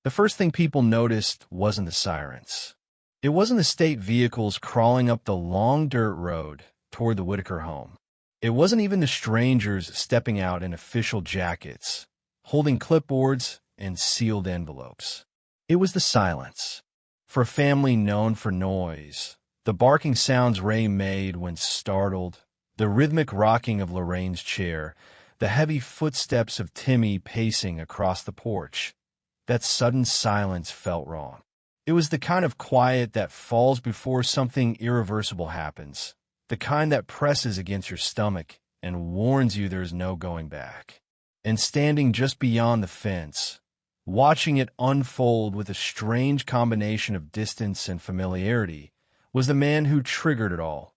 The first thing people noticed wasn't the sirens. It wasn't the state vehicles crawling up the long dirt road toward the Whittaker home. It wasn't even the strangers stepping out in official jackets, holding clipboards and sealed envelopes. It was the silence. For a family known for noise, the barking sounds Ray made when startled, the rhythmic rocking of Lorraine's chair, the heavy footsteps of Timmy pacing across the porch. That sudden silence felt wrong. It was the kind of quiet that falls before something irreversible happens, the kind that presses against your stomach and warns you there's no going back. And standing just beyond the fence, watching it unfold with a strange combination of distance and familiarity, was the man who triggered it all,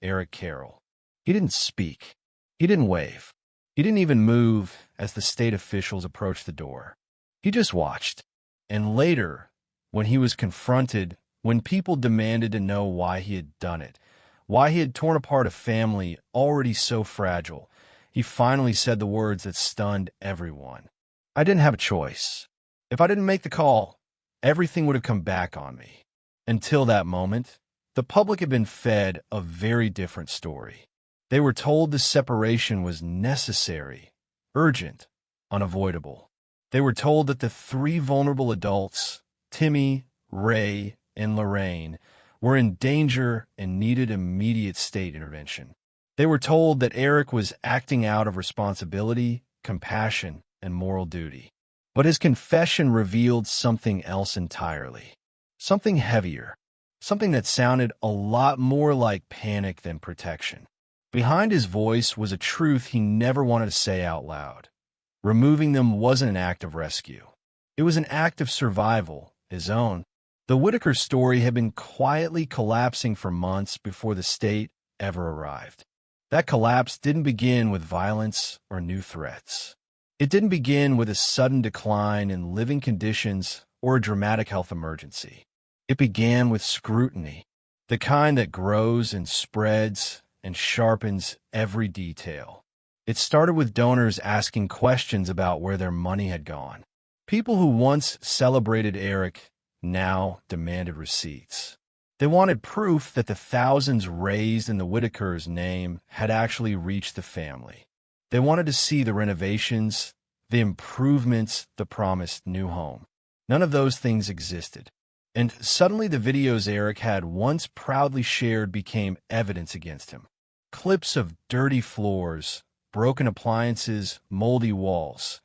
Eric Carroll. He didn't speak. He didn't wave. He didn't even move as the state officials approached the door. He just watched. And later, when he was confronted, when people demanded to know why he had done it, why he had torn apart a family already so fragile, he finally said the words that stunned everyone. I didn't have a choice. If I didn't make the call, everything would have come back on me. Until that moment, the public had been fed a very different story. They were told the separation was necessary, urgent, unavoidable. They were told that the three vulnerable adults, Timmy, Ray, and Lorraine, were in danger and needed immediate state intervention. They were told that Eric was acting out of responsibility, compassion, and moral duty. But his confession revealed something else entirely. Something heavier. Something that sounded a lot more like panic than protection. Behind his voice was a truth he never wanted to say out loud. Removing them wasn't an act of rescue. It was an act of survival, his own. The Whittaker story had been quietly collapsing for months before the state ever arrived. That collapse didn't begin with violence or new threats. It didn't begin with a sudden decline in living conditions or a dramatic health emergency. It began with scrutiny, the kind that grows and spreads and sharpens every detail. It started with donors asking questions about where their money had gone. People who once celebrated Eric now demanded receipts. They wanted proof that the thousands raised in the Whittaker's name had actually reached the family. They wanted to see the renovations, the improvements, the promised new home. None of those things existed. And suddenly the videos Eric had once proudly shared became evidence against him. Clips of dirty floors, broken appliances, moldy walls.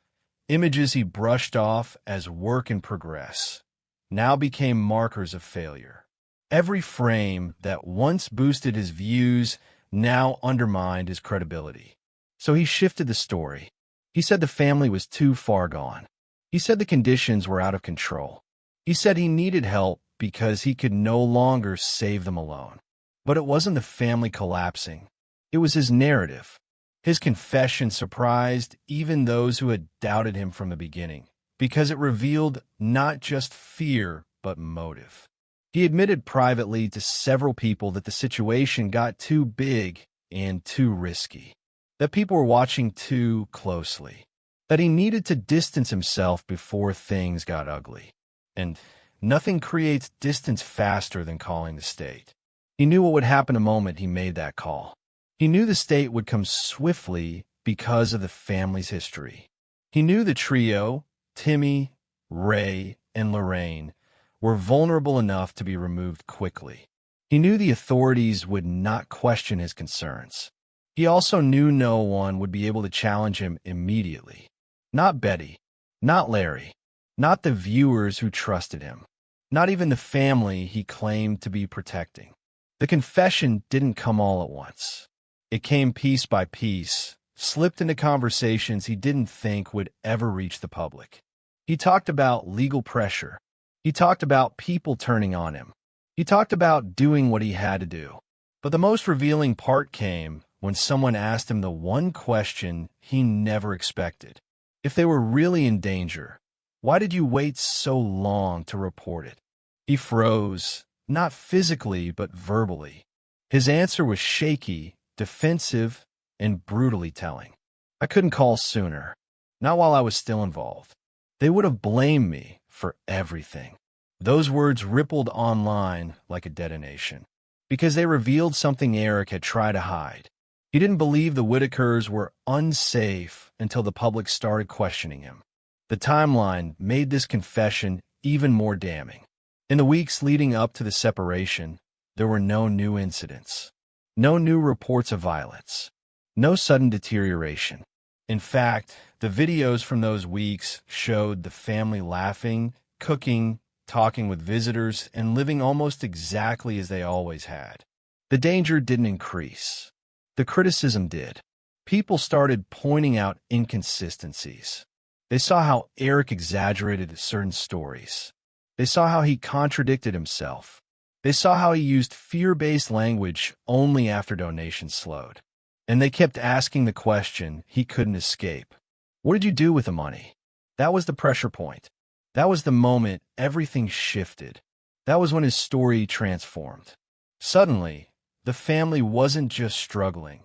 Images he brushed off as work in progress now became markers of failure. Every frame that once boosted his views now undermined his credibility. So he shifted the story. He said the family was too far gone. He said the conditions were out of control. He said he needed help because he could no longer save them alone. But it wasn't the family collapsing. It was his narrative. His confession surprised even those who had doubted him from the beginning, because it revealed not just fear, but motive. He admitted privately to several people that the situation got too big and too risky, that people were watching too closely, that he needed to distance himself before things got ugly. And nothing creates distance faster than calling the state. He knew what would happen the moment he made that call. He knew the state would come swiftly because of the family's history. He knew the trio, Timmy, Ray, and Lorraine, were vulnerable enough to be removed quickly. He knew the authorities would not question his concerns. He also knew no one would be able to challenge him immediately. Not Betty, not Larry, not the viewers who trusted him, not even the family he claimed to be protecting. The confession didn't come all at once. It came piece by piece, slipped into conversations he didn't think would ever reach the public. He talked about legal pressure. He talked about people turning on him. He talked about doing what he had to do. But the most revealing part came when someone asked him the one question he never expected. If they were really in danger, why did you wait so long to report it? He froze, not physically but verbally. His answer was shaky, defensive, and brutally telling. I couldn't call sooner. Not while I was still involved. They would have blamed me for everything. Those words rippled online like a detonation, because they revealed something Eric had tried to hide. He didn't believe the Whittakers were unsafe until the public started questioning him. The timeline made this confession even more damning. In the weeks leading up to the separation, there were no new incidents, no new reports of violence, no sudden deterioration. In fact, the videos from those weeks showed the family laughing, cooking, talking with visitors, and living almost exactly as they always had. The danger didn't increase. The criticism did. People started pointing out inconsistencies. They saw how Eric exaggerated certain stories. They saw how he contradicted himself. They saw how he used fear-based language only after donations slowed. And they kept asking the question he couldn't escape. What did you do with the money? That was the pressure point. That was the moment everything shifted. That was when his story transformed. Suddenly, the family wasn't just struggling.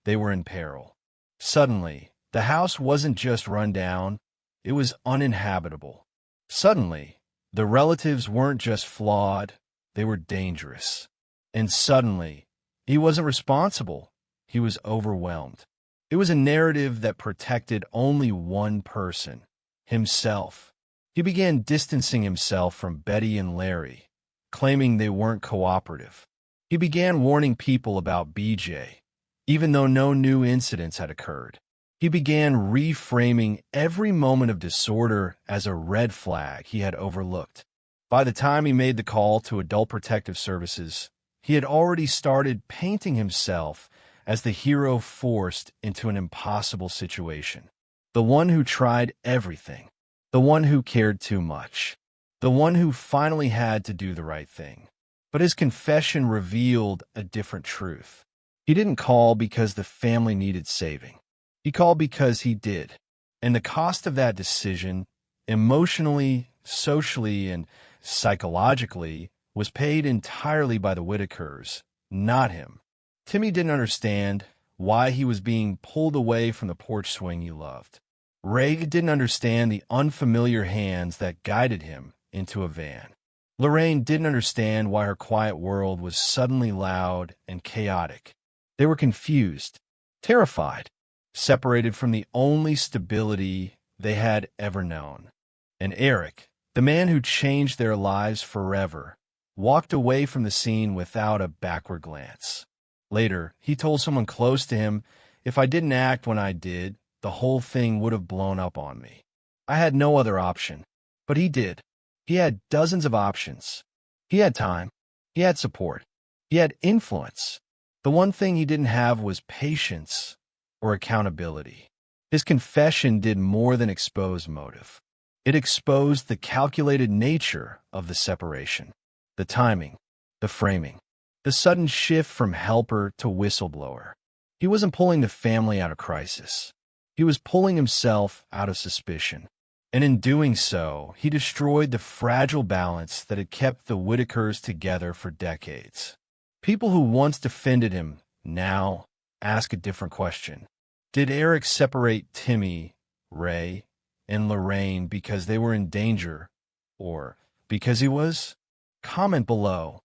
They were in peril. Suddenly, the house wasn't just run down. It was uninhabitable. Suddenly, the relatives weren't just flawed. They were dangerous. And suddenly, he wasn't responsible. He was overwhelmed. It was a narrative that protected only one person, himself. He began distancing himself from Betty and Larry, claiming they weren't cooperative. He began warning people about BJ, even though no new incidents had occurred. He began reframing every moment of disorder as a red flag he had overlooked. By the time he made the call to Adult Protective Services, he had already started painting himself as the hero forced into an impossible situation. The one who tried everything. The one who cared too much. The one who finally had to do the right thing. But his confession revealed a different truth. He didn't call because the family needed saving. He called because he did. And the cost of that decision, emotionally, socially, and psychologically, was paid entirely by the Whittakers, not him. Timmy didn't understand why he was being pulled away from the porch swing he loved. Ray didn't understand the unfamiliar hands that guided him into a van. Lorraine didn't understand why her quiet world was suddenly loud and chaotic. They were confused, terrified, separated from the only stability they had ever known. And Eric, the man who changed their lives forever, walked away from the scene without a backward glance. Later, he told someone close to him, "If I didn't act when I did, the whole thing would have blown up on me. I had no other option." But he did. He had dozens of options. He had time. He had support. He had influence. The one thing he didn't have was patience or accountability. His confession did more than expose motive. It exposed the calculated nature of the separation, the timing, the framing, the sudden shift from helper to whistleblower. He wasn't pulling the family out of crisis. He was pulling himself out of suspicion. And in doing so, he destroyed the fragile balance that had kept the Whittakers together for decades. People who once defended him now ask a different question. Did Eric separate Timmy, Ray, and Lorraine because they were in danger, or because he was? Comment below.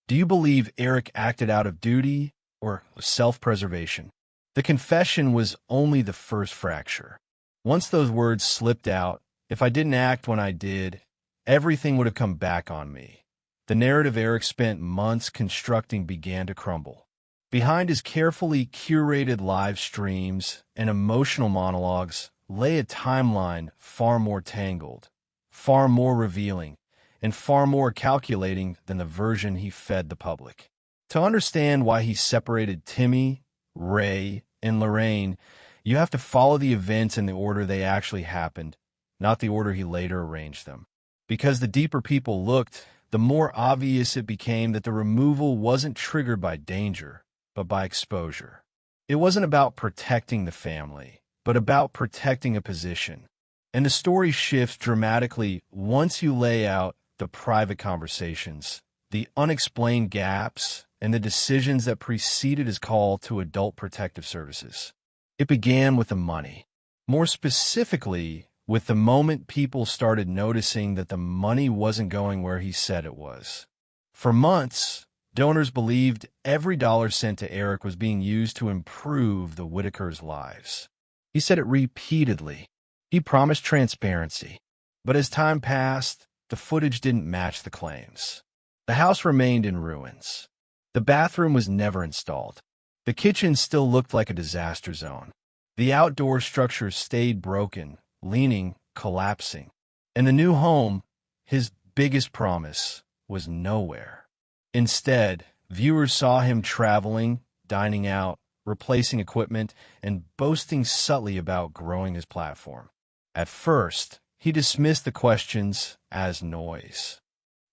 Do you believe Eric acted out of duty or self-preservation? The confession was only the first fracture. Once those words slipped out, "If I didn't act when I did, everything would have come back on me," the narrative Eric spent months constructing began to crumble. Behind his carefully curated live streams and emotional monologues lay a timeline far more tangled, far more revealing, and far more calculating than the version he fed the public. To understand why he separated Timmy, Ray, and Lorraine, you have to follow the events in the order they actually happened, not the order he later arranged them. Because the deeper people looked, the more obvious it became that the removal wasn't triggered by danger, but by exposure. It wasn't about protecting the family, but about protecting a position. And the story shifts dramatically once you lay out the private conversations, the unexplained gaps, and the decisions that preceded his call to Adult Protective Services. It began with the money. More specifically, with the moment people started noticing that the money wasn't going where he said it was. For months, donors believed every dollar sent to Eric was being used to improve the Whittakers' lives. He said it repeatedly. He promised transparency. But as time passed, the footage didn't match the claims. The house remained in ruins. The bathroom was never installed. The kitchen still looked like a disaster zone. The outdoor structure stayed broken, leaning, collapsing. And the new home, his biggest promise, was nowhere. Instead, viewers saw him traveling, dining out, replacing equipment, and boasting subtly about growing his platform. At first, he dismissed the questions as noise.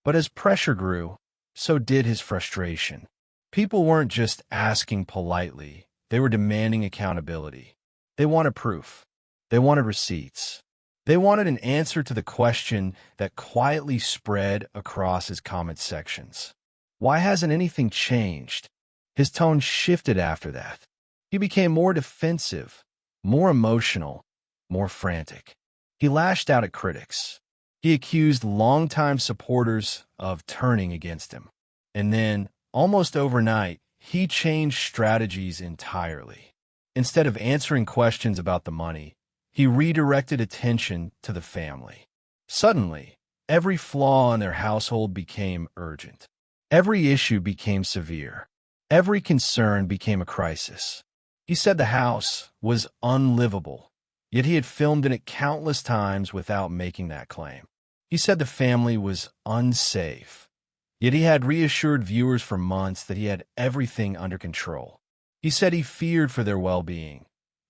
But as pressure grew, so did his frustration. People weren't just asking politely, they were demanding accountability. They wanted proof. They wanted receipts. They wanted an answer to the question that quietly spread across his comment sections. Why hasn't anything changed? His tone shifted after that. He became more defensive, more emotional, more frantic. He lashed out at critics. He accused longtime supporters of turning against him. And then, almost overnight, he changed strategies entirely. Instead of answering questions about the money, he redirected attention to the family. Suddenly, every flaw in their household became urgent. Every issue became severe. Every concern became a crisis. He said the house was unlivable, yet he had filmed in it countless times without making that claim. He said the family was unsafe, yet he had reassured viewers for months that he had everything under control. He said he feared for their well-being,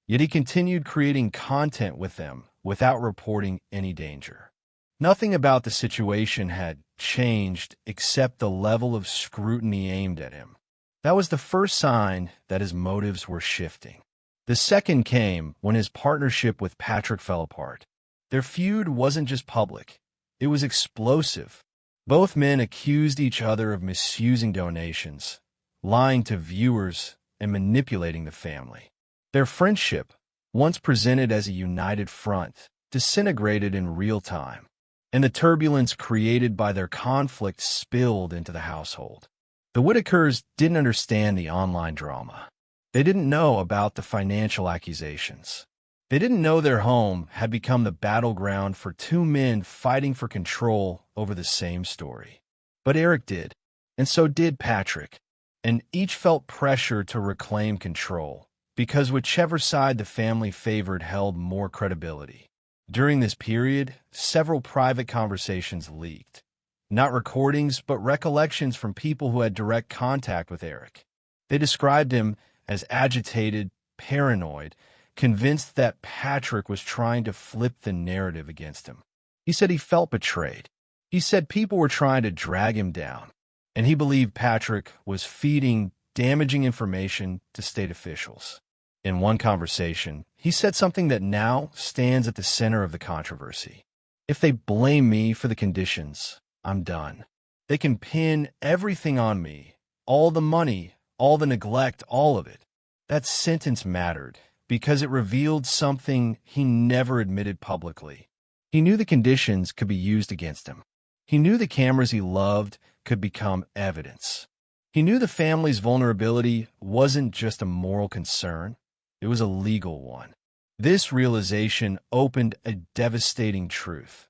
yet he continued creating content with them without reporting any danger. Nothing about the situation had changed except the level of scrutiny aimed at him. That was the first sign that his motives were shifting. The second came when his partnership with Patrick fell apart. Their feud wasn't just public, it was explosive. Both men accused each other of misusing donations, lying to viewers, and manipulating the family. Their friendship, once presented as a united front, disintegrated in real time, and the turbulence created by their conflict spilled into the household. The Whittakers didn't understand the online drama. They didn't know about the financial accusations. They didn't know their home had become the battleground for two men fighting for control over the same story. But Eric did, and so did Patrick, and each felt pressure to reclaim control, because whichever side the family favored held more credibility. During this period, several private conversations leaked. Not recordings, but recollections from people who had direct contact with Eric. They described him as agitated, paranoid, convinced that Patrick was trying to flip the narrative against him. He said he felt betrayed. He said people were trying to drag him down, and he believed Patrick was feeding damaging information to state officials. In one conversation, he said something that now stands at the center of the controversy. If they blame me for the conditions, I'm done. They can pin everything on me, all the money, all the neglect, all of it. That sentence mattered because it revealed something he never admitted publicly. He knew the conditions could be used against him. He knew the cameras he loved could become evidence. He knew the family's vulnerability wasn't just a moral concern, it was a legal one. This realization opened a devastating truth.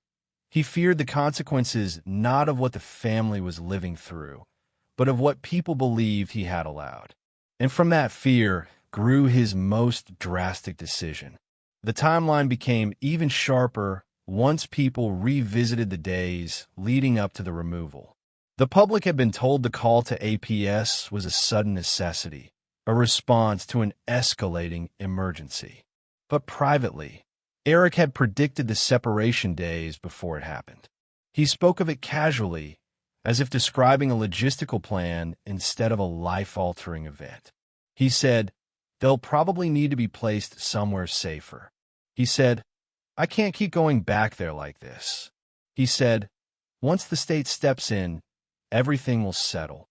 He feared the consequences not of what the family was living through, but of what people believed he had allowed. And from that fear grew his most drastic decision. The timeline became even sharper once people revisited the days leading up to the removal. The public had been told the call to APS was a sudden necessity, a response to an escalating emergency. But privately, Eric had predicted the separation days before it happened. He spoke of it casually, as if describing a logistical plan instead of a life-altering event. He said, "They'll probably need to be placed somewhere safer." He said, "I can't keep going back there like this." He said, "Once the state steps in, everything will settle."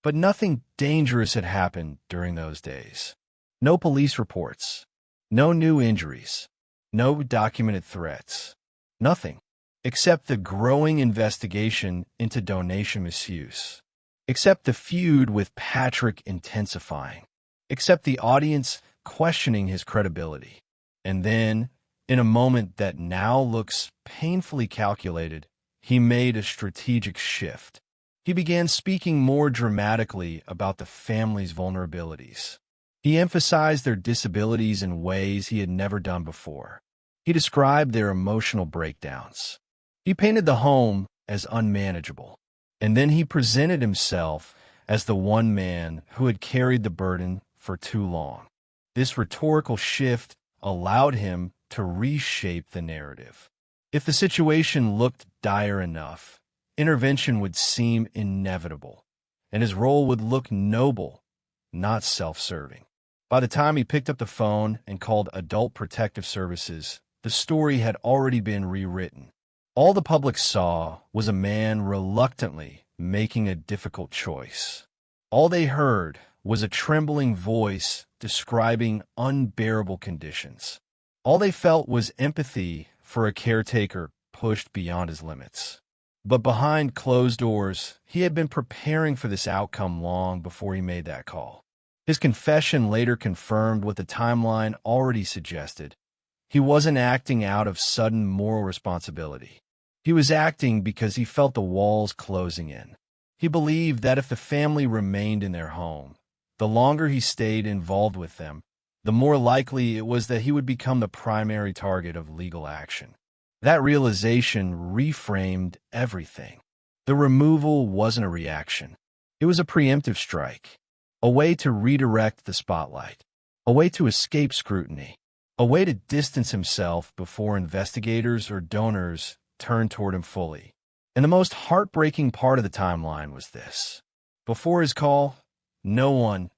But nothing dangerous had happened during those days. No police reports, no new injuries, No documented threats. Nothing. Except the growing investigation into donation misuse. Except the feud with Patrick intensifying. Except the audience questioning his credibility. And then, in a moment that now looks painfully calculated, he made a strategic shift. He began speaking more dramatically about the family's vulnerabilities. He emphasized their disabilities in ways he had never done before. He described their emotional breakdowns. He painted the home as unmanageable. And then he presented himself as the one man who had carried the burden for too long. This rhetorical shift allowed him to reshape the narrative. If the situation looked dire enough, intervention would seem inevitable, and his role would look noble, not self-serving. By the time he picked up the phone and called Adult Protective Services, the story had already been rewritten. All the public saw was a man reluctantly making a difficult choice. All they heard was a trembling voice describing unbearable conditions. All they felt was empathy for a caretaker pushed beyond his limits. But behind closed doors, he had been preparing for this outcome long before he made that call. His confession later confirmed what the timeline already suggested. He wasn't acting out of sudden moral responsibility. He was acting because he felt the walls closing in. He believed that if the family remained in their home, the longer he stayed involved with them, the more likely it was that he would become the primary target of legal action. That realization reframed everything. The removal wasn't a reaction. It was a preemptive strike, a way to redirect the spotlight, a way to escape scrutiny, a way to distance himself before investigators or donors turned toward him fully. And the most heartbreaking part of the timeline was this. Before his call, no one,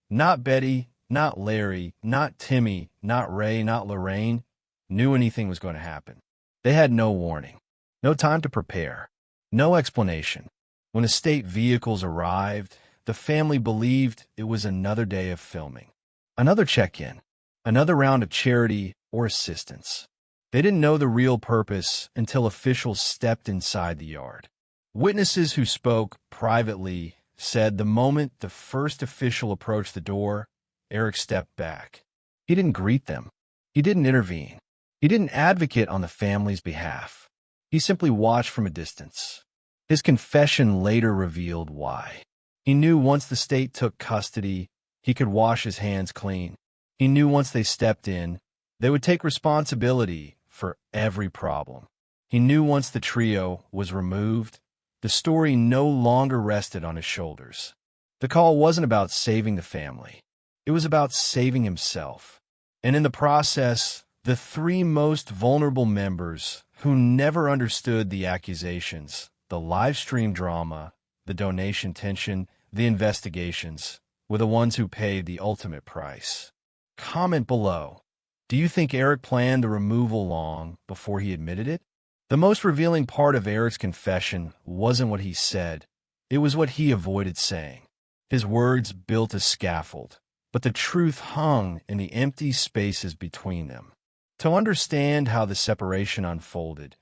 not Betty, not Larry, not Timmy, not Ray, not Lorraine, knew anything was going to happen. They had no warning, no time to prepare, no explanation. When the state vehicles arrived, the family believed it was another day of filming, another check-in, another round of charity or assistance. They didn't know the real purpose until officials stepped inside the yard. Witnesses who spoke privately said the moment the first official approached the door, Eric stepped back. He didn't greet them. He didn't intervene. He didn't advocate on the family's behalf. He simply watched from a distance. His confession later revealed why. He knew once the state took custody, he could wash his hands clean. He knew once they stepped in, they would take responsibility for every problem. He knew once the trio was removed, the story no longer rested on his shoulders. The call wasn't about saving the family. It was about saving himself. And in the process, the three most vulnerable members who never understood the accusations, the live stream drama, the donation tension, the investigations, were the ones who paid the ultimate price. Comment below. Do you think Eric planned the removal long before he admitted it? The most revealing part of Eric's confession wasn't what he said. It was what he avoided saying. His words built a scaffold, but the truth hung in the empty spaces between them. To understand how the separation unfolded,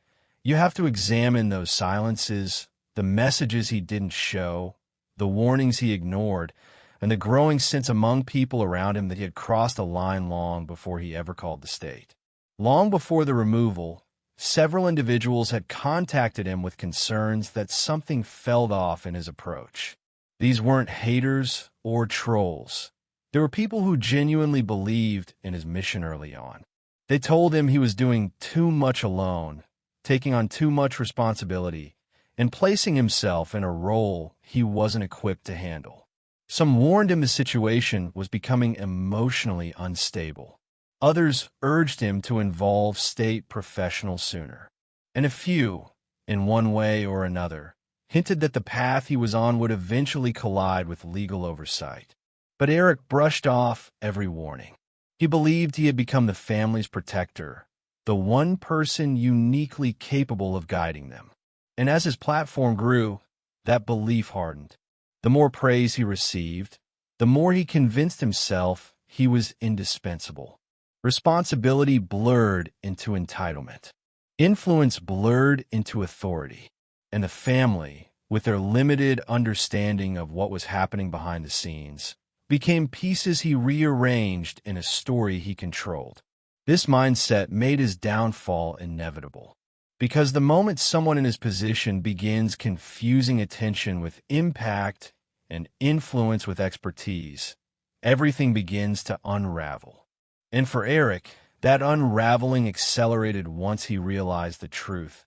you have to examine those silences, the messages he didn't show, the warnings he ignored, and the growing sense among people around him that he had crossed a line long before he ever called the state. Long before the removal, several individuals had contacted him with concerns that something fell off in his approach. These weren't haters or trolls. They were people who genuinely believed in his mission early on. They told him he was doing too much alone, taking on too much responsibility, and placing himself in a role he wasn't equipped to handle. Some warned him the situation was becoming emotionally unstable. Others urged him to involve state professionals sooner. And a few, in one way or another, hinted that the path he was on would eventually collide with legal oversight. But Eric brushed off every warning. He believed he had become the family's protector, the one person uniquely capable of guiding them. And as his platform grew, that belief hardened. The more praise he received, the more he convinced himself he was indispensable. Responsibility blurred into entitlement. Influence blurred into authority. And the family, with their limited understanding of what was happening behind the scenes, became pieces he rearranged in a story he controlled. This mindset made his downfall inevitable. Because the moment someone in his position begins confusing attention with impact and influence with expertise, everything begins to unravel. And for Eric, that unraveling accelerated once he realized the truth.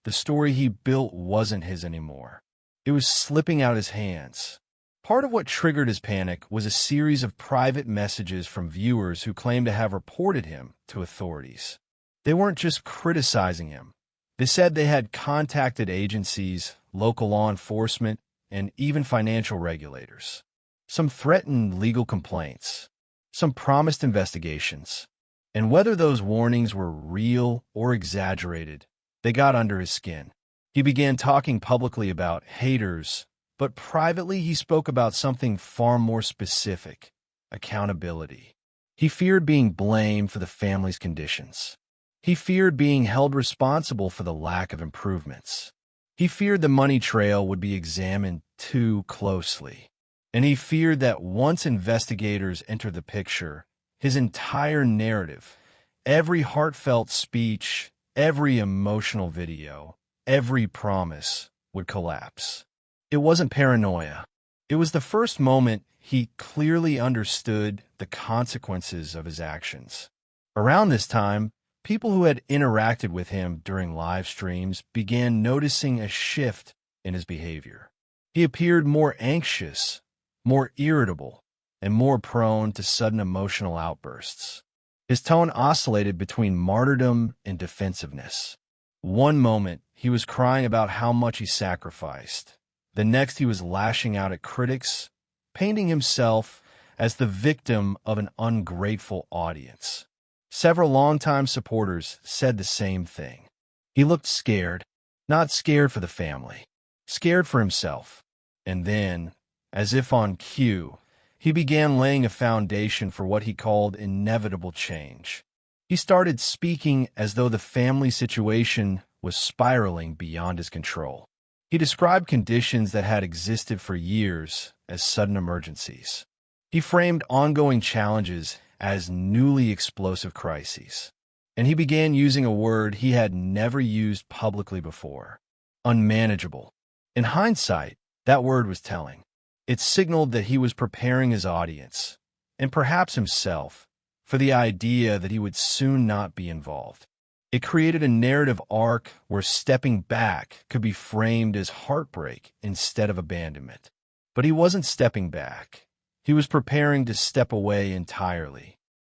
The story he built wasn't his anymore. It was slipping out his hands. Part of what triggered his panic was a series of private messages from viewers who claimed to have reported him to authorities. They weren't just criticizing him. They said they had contacted agencies, local law enforcement, and even financial regulators. Some threatened legal complaints. Some promised investigations. And whether those warnings were real or exaggerated, they got under his skin. He began talking publicly about haters, but privately he spoke about something far more specific: accountability. He feared being blamed for the family's conditions. He feared being held responsible for the lack of improvements. He feared the money trail would be examined too closely. And he feared that once investigators entered the picture, his entire narrative, every heartfelt speech, every emotional video, every promise would collapse. It wasn't paranoia. It was the first moment he clearly understood the consequences of his actions. Around this time, people who had interacted with him during live streams began noticing a shift in his behavior. He appeared more anxious, more irritable, and more prone to sudden emotional outbursts. His tone oscillated between martyrdom and defensiveness. One moment, he was crying about how much he sacrificed. The next, he was lashing out at critics, painting himself as the victim of an ungrateful audience. Several longtime supporters said the same thing. He looked scared, not scared for the family, scared for himself. And then, as if on cue, he began laying a foundation for what he called inevitable change. He started speaking as though the family situation was spiraling beyond his control. He described conditions that had existed for years as sudden emergencies. He framed ongoing challenges as newly explosive crises. And he began using a word he had never used publicly before: unmanageable. In hindsight, that word was telling. It signaled that he was preparing his audience, and perhaps himself, for the idea that he would soon not be involved. It created a narrative arc where stepping back could be framed as heartbreak instead of abandonment. But he wasn't stepping back. He was preparing to step away entirely.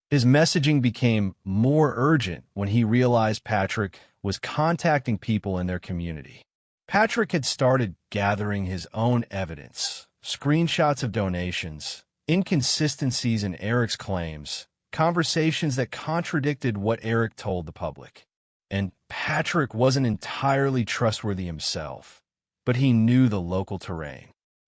His messaging became more urgent when he realized Patrick was contacting people in their community. Patrick had started gathering his own evidence, screenshots of donations, inconsistencies in Eric's claims, conversations that contradicted what Eric told the public. And Patrick wasn't entirely trustworthy himself, but he knew the local terrain.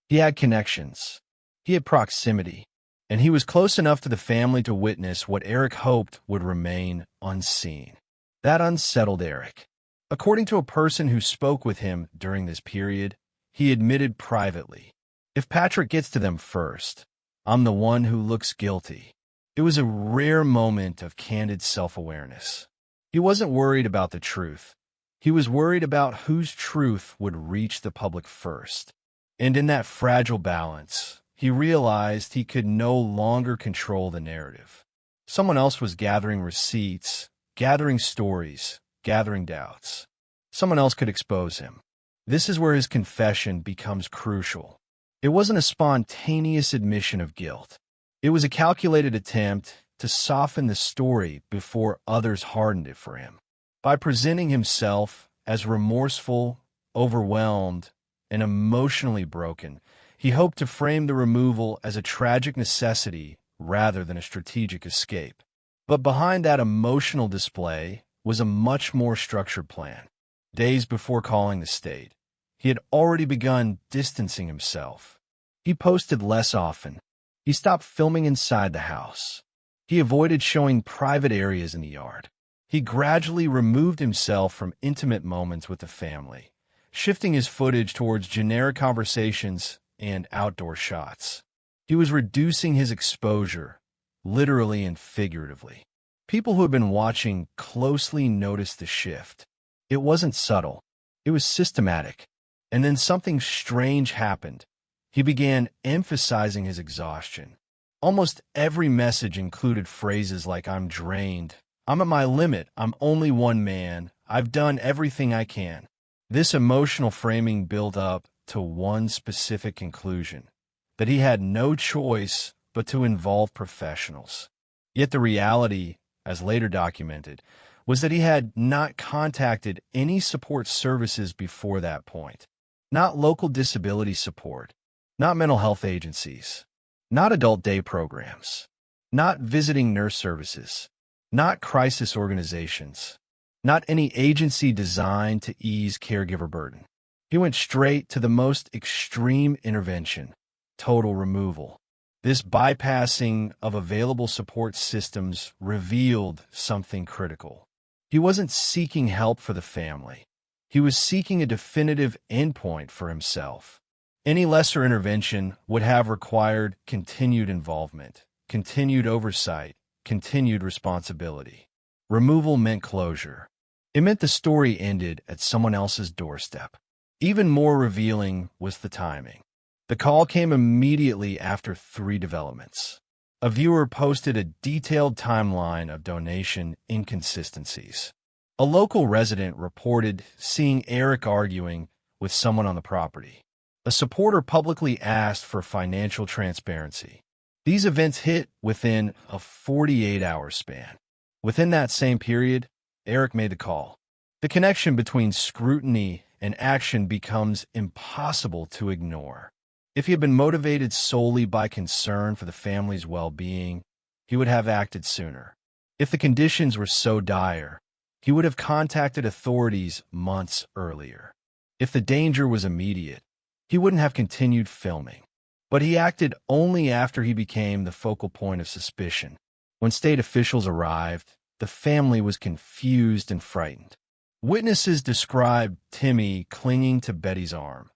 He had connections. He had proximity. And he was close enough to the family to witness what Eric hoped would remain unseen. That unsettled Eric. According to a person who spoke with him during this period, he admitted privately, "If Patrick gets to them first, I'm the one who looks guilty." It was a rare moment of candid self-awareness. He wasn't worried about the truth. He was worried about whose truth would reach the public first. And in that fragile balance, he realized he could no longer control the narrative. Someone else was gathering receipts, gathering stories, gathering doubts. Someone else could expose him. This is where his confession becomes crucial. It wasn't a spontaneous admission of guilt. It was a calculated attempt to soften the story before others hardened it for him. By presenting himself as remorseful, overwhelmed, and emotionally broken, he hoped to frame the removal as a tragic necessity rather than a strategic escape. But behind that emotional display was a much more structured plan. Days before calling the state, he had already begun distancing himself. He posted less often. He stopped filming inside the house. He avoided showing private areas in the yard. He gradually removed himself from intimate moments with the family, shifting his footage towards generic conversations and outdoor shots. He was reducing his exposure, literally and figuratively. People who had been watching closely noticed the shift. It wasn't subtle. It was systematic. And then something strange happened. He began emphasizing his exhaustion. Almost every message included phrases like, "I'm drained. I'm at my limit. I'm only one man. I've done everything I can." This emotional framing built up to one specific conclusion, that he had no choice but to involve professionals. Yet the reality, as later documented, was that he had not contacted any support services before that point. Not local disability support, not mental health agencies, not adult day programs, not visiting nurse services, not crisis organizations, not any agency designed to ease caregiver burden. He went straight to the most extreme intervention: total removal. This bypassing of available support systems revealed something critical. He wasn't seeking help for the family. He was seeking a definitive endpoint for himself. Any lesser intervention would have required continued involvement, continued oversight, continued responsibility. Removal meant closure. It meant the story ended at someone else's doorstep. Even more revealing was the timing. The call came immediately after 3 developments. A viewer posted a detailed timeline of donation inconsistencies. A local resident reported seeing Eric arguing with someone on the property. A supporter publicly asked for financial transparency. These events hit within a 48-hour span. Within that same period, Eric made the call. The connection between scrutiny and action becomes impossible to ignore. If he had been motivated solely by concern for the family's well-being, he would have acted sooner. If the conditions were so dire, he would have contacted authorities months earlier. If the danger was immediate, he wouldn't have continued filming. But he acted only after he became the focal point of suspicion. When state officials arrived, the family was confused and frightened. Witnesses described Timmy clinging to Betty's arm,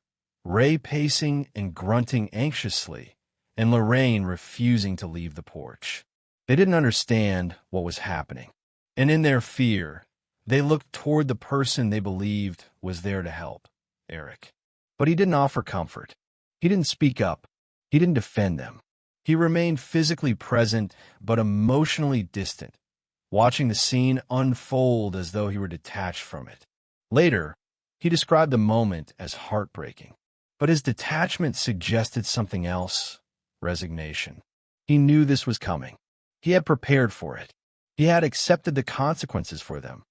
Ray pacing and grunting anxiously, and Lorraine refusing to leave the porch. They didn't understand what was happening, and in their fear, they looked toward the person they believed was there to help, Eric. But he didn't offer comfort. He didn't speak up. He didn't defend them. He remained physically present but emotionally distant, watching the scene unfold as though he were detached from it. Later, he described the moment as heartbreaking. But his detachment suggested something else: resignation. He knew this was coming. He had prepared for it. He had accepted the consequences for them,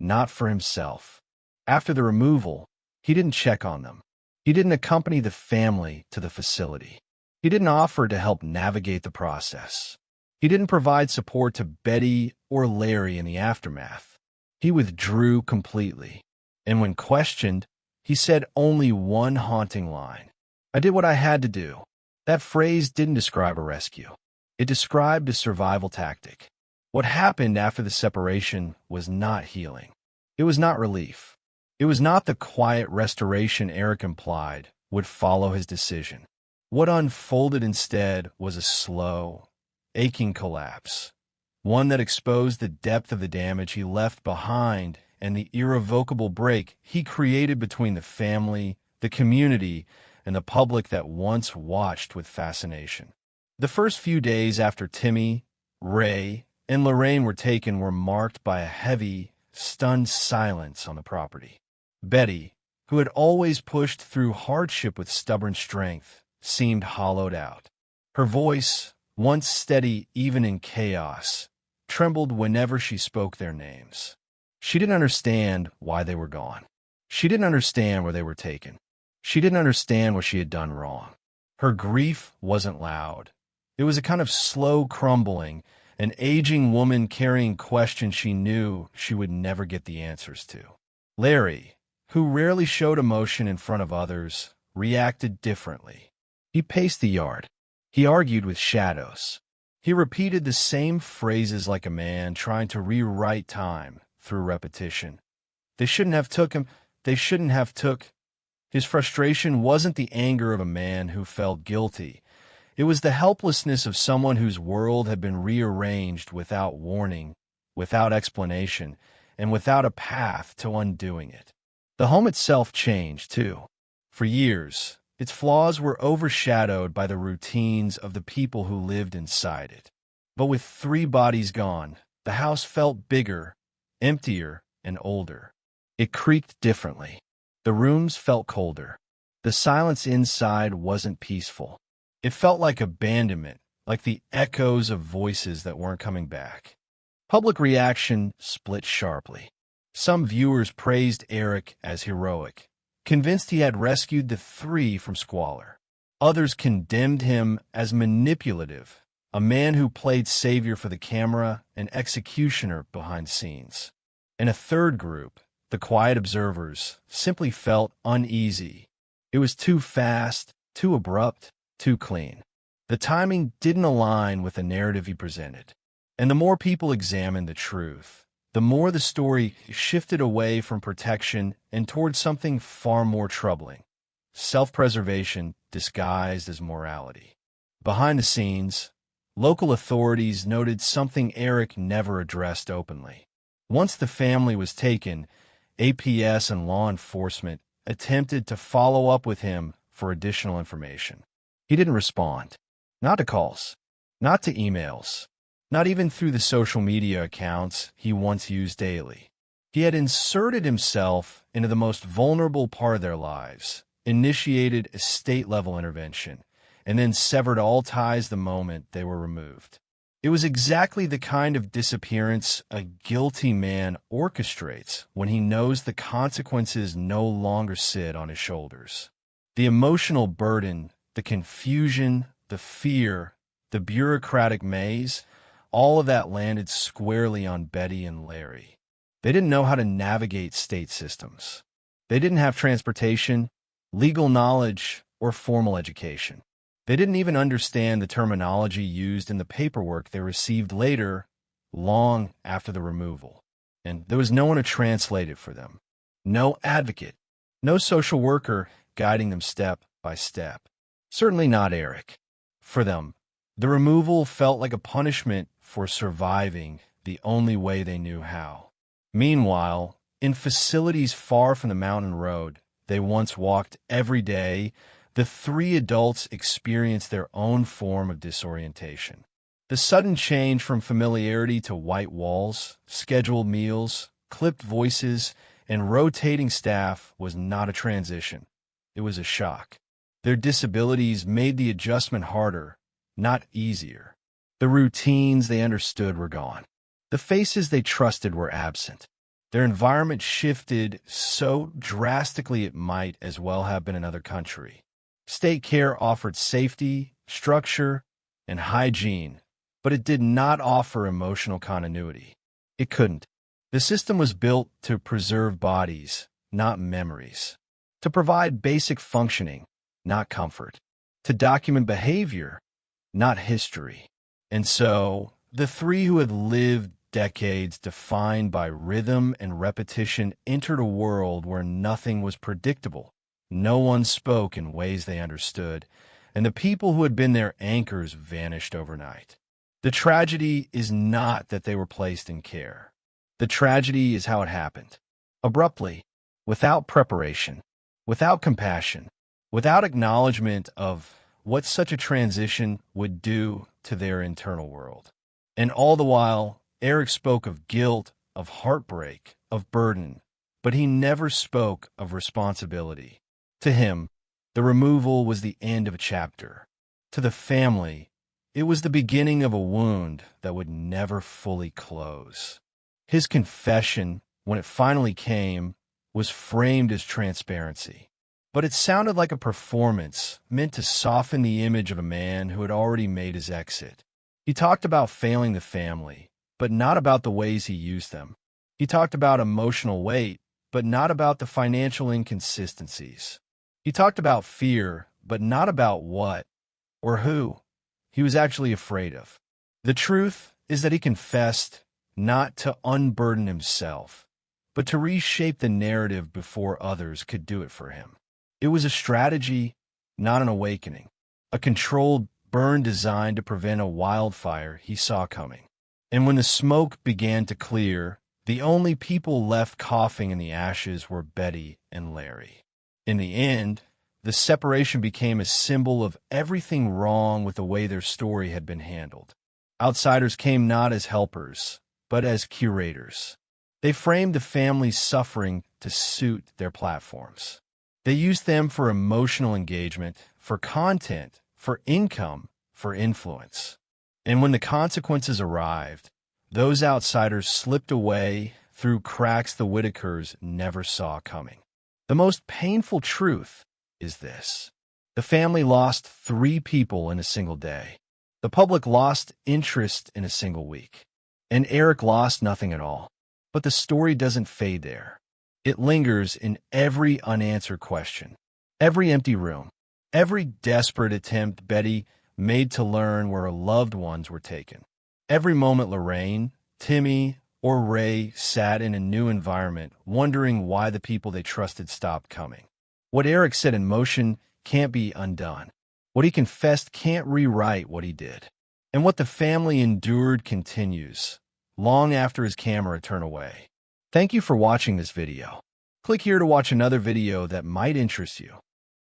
not for himself. After the removal, he didn't check on them. He didn't accompany the family to the facility. He didn't offer to help navigate the process. He didn't provide support to Betty or Larry in the aftermath. He withdrew completely. And when questioned, he said only one haunting line: "I did what I had to do." That phrase didn't describe a rescue. It described a survival tactic. What happened after the separation was not healing. It was not relief. It was not the quiet restoration Eric implied would follow his decision. What unfolded instead was a slow, aching collapse, one that exposed the depth of the damage he left behind and the irrevocable break he created between the family, the community, and the public that once watched with fascination. The first few days after Timmy, Ray, and Lorraine were taken were marked by a heavy, stunned silence on the property. Betty, who had always pushed through hardship with stubborn strength, seemed hollowed out. Her voice, once steady even in chaos, trembled whenever she spoke their names. She didn't understand why they were gone. She didn't understand where they were taken. She didn't understand what she had done wrong. Her grief wasn't loud. It was a kind of slow crumbling, an aging woman carrying questions she knew she would never get the answers to. Larry, who rarely showed emotion in front of others, reacted differently. He paced the yard. He argued with shadows. He repeated the same phrases like a man trying to rewrite time through repetition. They shouldn't have took him. They shouldn't have took. His frustration wasn't the anger of a man who felt guilty. It was the helplessness of someone whose world had been rearranged without warning, without explanation, and without a path to undoing it. The home itself changed, too. For years, its flaws were overshadowed by the routines of the people who lived inside it. But with 3 bodies gone, the house felt bigger, emptier, and older. It creaked differently. The rooms felt colder. The silence inside wasn't peaceful. It felt like abandonment, like the echoes of voices that weren't coming back. Public reaction split sharply. Some viewers praised Eric as heroic, convinced he had rescued the 3 from squalor. Others condemned him as manipulative, a man who played savior for the camera and executioner behind scenes. And a third group, the quiet observers, simply felt uneasy. It was too fast, too abrupt, too clean. The timing didn't align with the narrative he presented. And the more people examined the truth, the more the story shifted away from protection and towards something far more troubling: self-preservation disguised as morality. Behind the scenes, local authorities noted something Eric never addressed openly. Once the family was taken, APS and law enforcement attempted to follow up with him for additional information. He didn't respond. Not to calls, not to emails, not even through the social media accounts he once used daily. He had inserted himself into the most vulnerable part of their lives, initiated a state-level intervention, and then severed all ties the moment they were removed. It was exactly the kind of disappearance a guilty man orchestrates when he knows the consequences no longer sit on his shoulders. The emotional burden, the confusion, the fear, the bureaucratic maze, all of that landed squarely on Betty and Larry. They didn't know how to navigate state systems. They didn't have transportation, legal knowledge, or formal education. They didn't even understand the terminology used in the paperwork they received later, long after the removal. And there was no one to translate it for them. No advocate. No social worker guiding them step by step. Certainly not Eric. For them, the removal felt like a punishment for surviving the only way they knew how. Meanwhile, in facilities far from the mountain road they once walked every day, the 3 adults experienced their own form of disorientation. The sudden change from familiarity to white walls, scheduled meals, clipped voices, and rotating staff was not a transition. It was a shock. Their disabilities made the adjustment harder, not easier. The routines they understood were gone. The faces they trusted were absent. Their environment shifted so drastically it might as well have been another country. State care offered safety, structure, and hygiene, but it did not offer emotional continuity. It couldn't. The system was built to preserve bodies, not memories. To provide basic functioning, not comfort. To document behavior, not history. And so, the 3 who had lived decades defined by rhythm and repetition entered a world where nothing was predictable. No one spoke in ways they understood, and the people who had been their anchors vanished overnight. The tragedy is not that they were placed in care. The tragedy is how it happened. Abruptly, without preparation, without compassion, without acknowledgement of what such a transition would do to their internal world. And all the while, Eric spoke of guilt, of heartbreak, of burden, but he never spoke of responsibility. To him, the removal was the end of a chapter. To the family, it was the beginning of a wound that would never fully close. His confession, when it finally came, was framed as transparency. But it sounded like a performance meant to soften the image of a man who had already made his exit. He talked about failing the family, but not about the ways he used them. He talked about emotional weight, but not about the financial inconsistencies. He talked about fear, but not about what or who he was actually afraid of. The truth is that he confessed not to unburden himself, but to reshape the narrative before others could do it for him. It was a strategy, not an awakening, a controlled burn designed to prevent a wildfire he saw coming. And when the smoke began to clear, the only people left coughing in the ashes were Betty and Larry. In the end, the separation became a symbol of everything wrong with the way their story had been handled. Outsiders came not as helpers, but as curators. They framed the family's suffering to suit their platforms. They used them for emotional engagement, for content, for income, for influence. And when the consequences arrived, those outsiders slipped away through cracks the Whittakers never saw coming. The most painful truth is this. The family lost 3 people in a single day. The public lost interest in a single week. And Eric lost nothing at all. But the story doesn't fade there. It lingers in every unanswered question, every empty room, every desperate attempt Betty made to learn where her loved ones were taken. Every moment Lorraine, Timmy, or Ray sat in a new environment, wondering why the people they trusted stopped coming. What Eric set in motion can't be undone. What he confessed can't rewrite what he did. And what the family endured continues, long after his camera turned away. Thank you for watching this video. Click here to watch another video that might interest you.